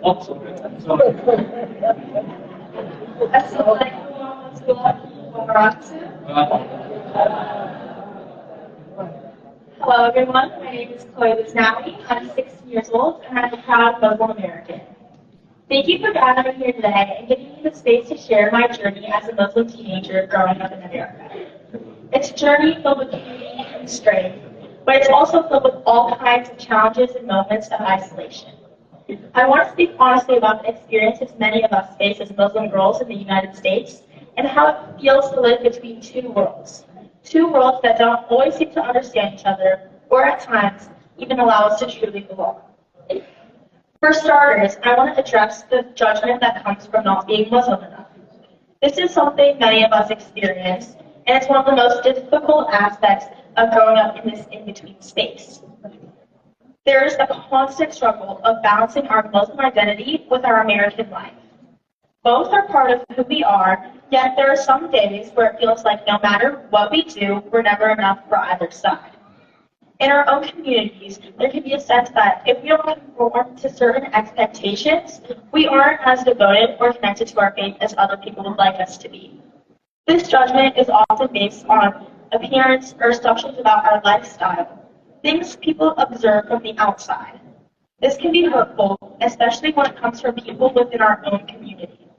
Assalamualaikum warahmatullahi Hello everyone, my name is Busnawi. I'm 16 years old and I'm a proud Muslim American. Thank you for gathering here today and giving me the space to share my journey as a Muslim teenager growing up in America. It's a journey filled with beauty and strength, but it's also filled with all kinds of challenges and moments of isolation. I want to speak honestly about the experiences many of us face as Muslim girls in the United States and how it feels to live between two worlds that don't always seem to understand each other or at times even allow us to truly belong. For starters, I want to address the judgment that comes from not being Muslim enough. This is something many of us experience, and it's one of the most difficult aspects of growing up in this in-between space. There is a constant struggle of balancing our Muslim identity with our American life. Both are part of who we are, yet there are some days where it feels like no matter what we do, we're never enough for either side. In our own communities, there can be a sense that if we don't conform to certain expectations, we aren't as devoted or connected to our faith as other people would like us to be. This judgment is often based on appearance or assumptions about our lifestyle, things people observe from the outside. This can be hurtful, especially when it comes from people within our own community.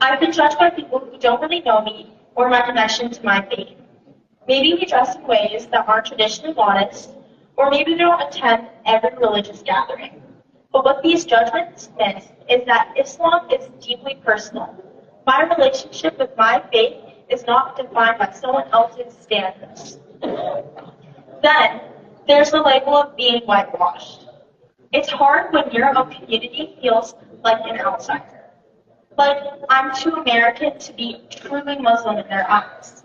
I've been judged by people who don't really know me or my connection to my faith. Maybe we dress in ways that aren't traditionally modest, or maybe we don't attend every religious gathering. But what these judgments miss is that Islam is deeply personal. My relationship with my faith is not defined by someone else's standards. Then, there's the label of being whitewashed. It's hard when your own community feels like an outsider. Like, I'm too American to be truly Muslim in their eyes.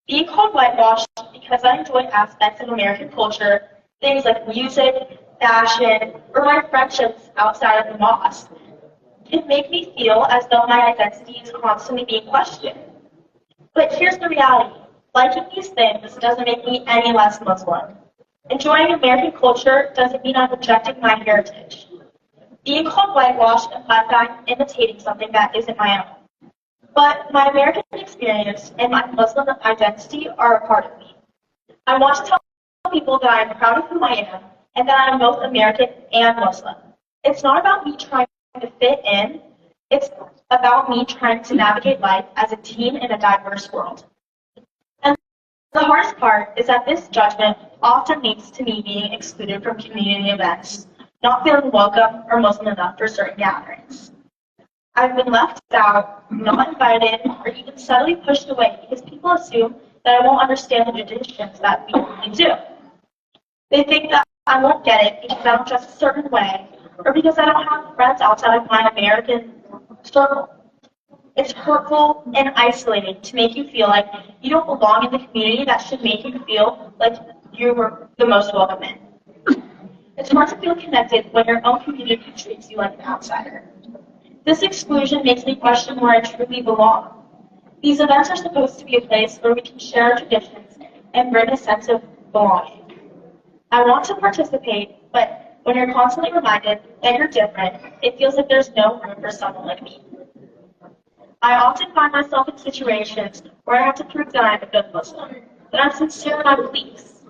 Being called whitewashed because I enjoy aspects of American culture, things like music, fashion, or my friendships outside of the mosque, can make me feel as though my identity is constantly being questioned. But here's the reality. Liking these things doesn't make me any less Muslim. Enjoying American culture doesn't mean I'm rejecting my heritage. Being called whitewashed implies that I'm imitating something that isn't my own. But my American experience and my Muslim identity are a part of me. I want to tell people that I'm proud of who I am and that I'm both American and Muslim. It's not about me trying to fit in, it's about me trying to navigate life as a teen in a diverse world. And the hardest part is that this judgment often leads to me being excluded from community events, not feeling welcome or Muslim enough for certain gatherings. I've been left out, not invited, or even subtly pushed away because people assume that I won't understand the traditions that we usually do. They think that I won't get it because I don't dress a certain way, or because I don't have friends outside of my American circle. It's hurtful and isolating to make you feel like you don't belong in the community that should make you feel like you were the most welcome in. It's hard to feel connected when your own community treats you like an outsider. This exclusion makes me question where I truly belong. These events are supposed to be a place where we can share our traditions and bring a sense of belonging. I want to participate, but when you're constantly reminded that you're different, it feels like there's no room for someone like me. I often find myself in situations where I have to prove that I'm a good Muslim, that I'm sincere in my beliefs.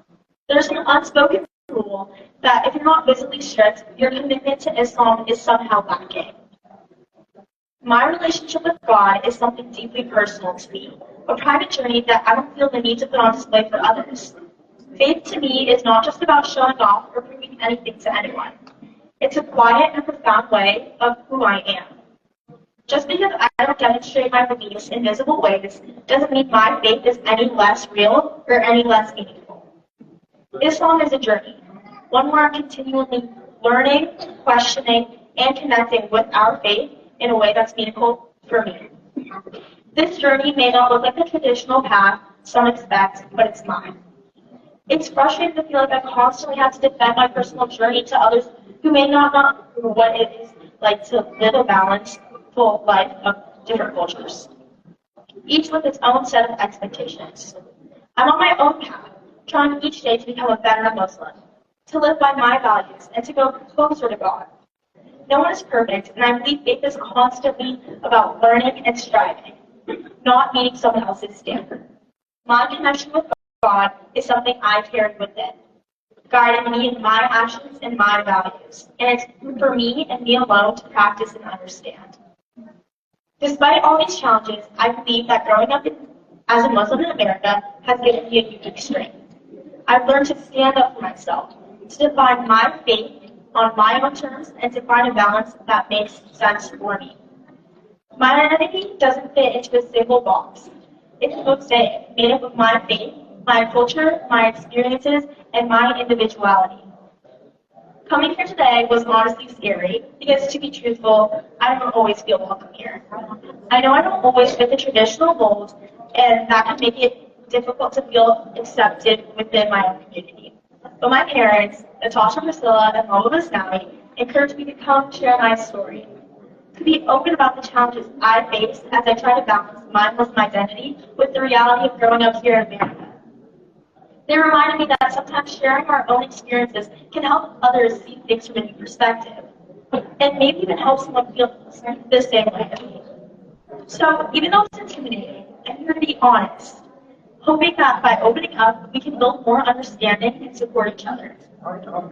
There's an unspoken rule that if you're not visibly strict, your commitment to Islam is somehow lacking. My relationship with God is something deeply personal to me, a private journey that I don't feel the need to put on display for others. Faith to me is not just about showing off or proving anything to anyone. It's a quiet and profound way of who I am. Just because I don't demonstrate my beliefs in visible ways doesn't mean my faith is any less real or any less meaningful. Islam is a journey, one where I'm continually learning, questioning, and connecting with our faith in a way that's meaningful for me. This journey may not look like the traditional path some expect, but it's mine. It's frustrating to feel like I constantly have to defend my personal journey to others who may not know what it is like to live a balanced, full life of different cultures, each with its own set of expectations. I'm on my own path, trying each day to become a better Muslim, to live by my values, and to go closer to God. No one is perfect, and I believe faith is constantly about learning and striving, not meeting someone else's standard. My connection with God is something I carry within, guiding me in my actions and my values, and it's for me and me alone to practice and understand. Despite all these challenges, I believe that growing up as a Muslim in America has given me a unique strength. I've learned to stand up for myself, to define my faith on my own terms, and to find a balance that makes sense for me. My identity doesn't fit into a single box. It's a mosaic made up of my faith, my culture, my experiences, and my individuality. Coming here today was honestly scary because, to be truthful, I don't always feel welcome here. I know I don't always fit the traditional mold, and that can make it difficult to feel accepted within my own community. But my parents, Natasha, Priscilla, and Mama Busnawi, encouraged me to come share my story, to be open about the challenges I face as I try to balance my Muslim identity with the reality of growing up here in America. They reminded me that sometimes sharing our own experiences can help others see things from a new perspective, and maybe even help someone feel the same way as me. So even though it's intimidating, I'm here to be honest, hoping that by opening up, we can build more understanding and support each other.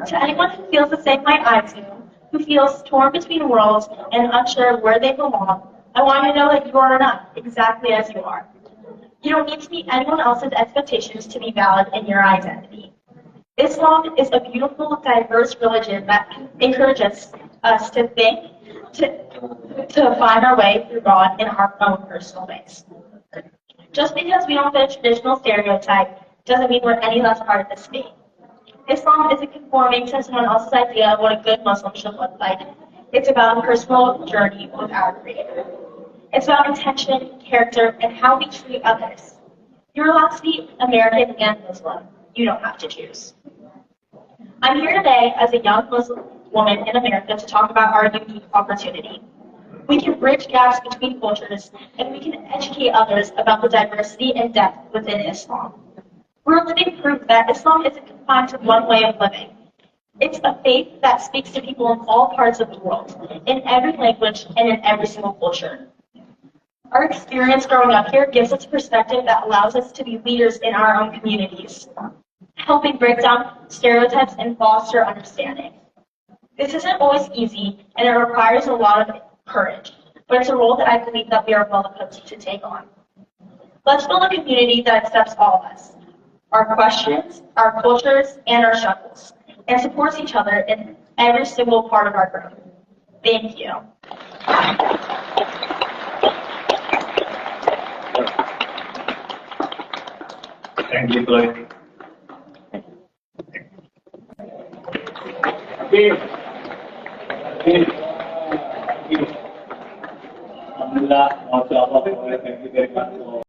To anyone who feels the same way I do, who feels torn between worlds and unsure where they belong, I want you to know that you are enough exactly as you are. You don't need to meet anyone else's expectations to be valid in your identity. Islam is a beautiful, diverse religion that encourages us to think, to find our way through God in our own personal ways. Just because we don't fit a traditional stereotype doesn't mean we're any less part of this faith. Islam isn't conforming to someone else's idea of what a good Muslim should look like. It's about a personal journey with our Creator. It's about intention, character, and how we treat others. You're allowed to be American and Muslim. You don't have to choose. I'm here today as a young Muslim woman in America to talk about our unique opportunity. We can bridge gaps between cultures, and we can educate others about the diversity and depth within Islam. We're living proof that Islam isn't confined to one way of living. It's a faith that speaks to people in all parts of the world, in every language and in every single culture. Our experience growing up here gives us a perspective that allows us to be leaders in our own communities, helping break down stereotypes and foster understanding. This isn't always easy, and it requires a lot of courage, but it's a role that I believe that we are well equipped to take on. Let's build a community that accepts all of us, our questions, our cultures, and our struggles, and supports each other in every single part of our growth. Thank you. Thank you, Chloe. Alhamdulillah, masya Allah, thank you very much for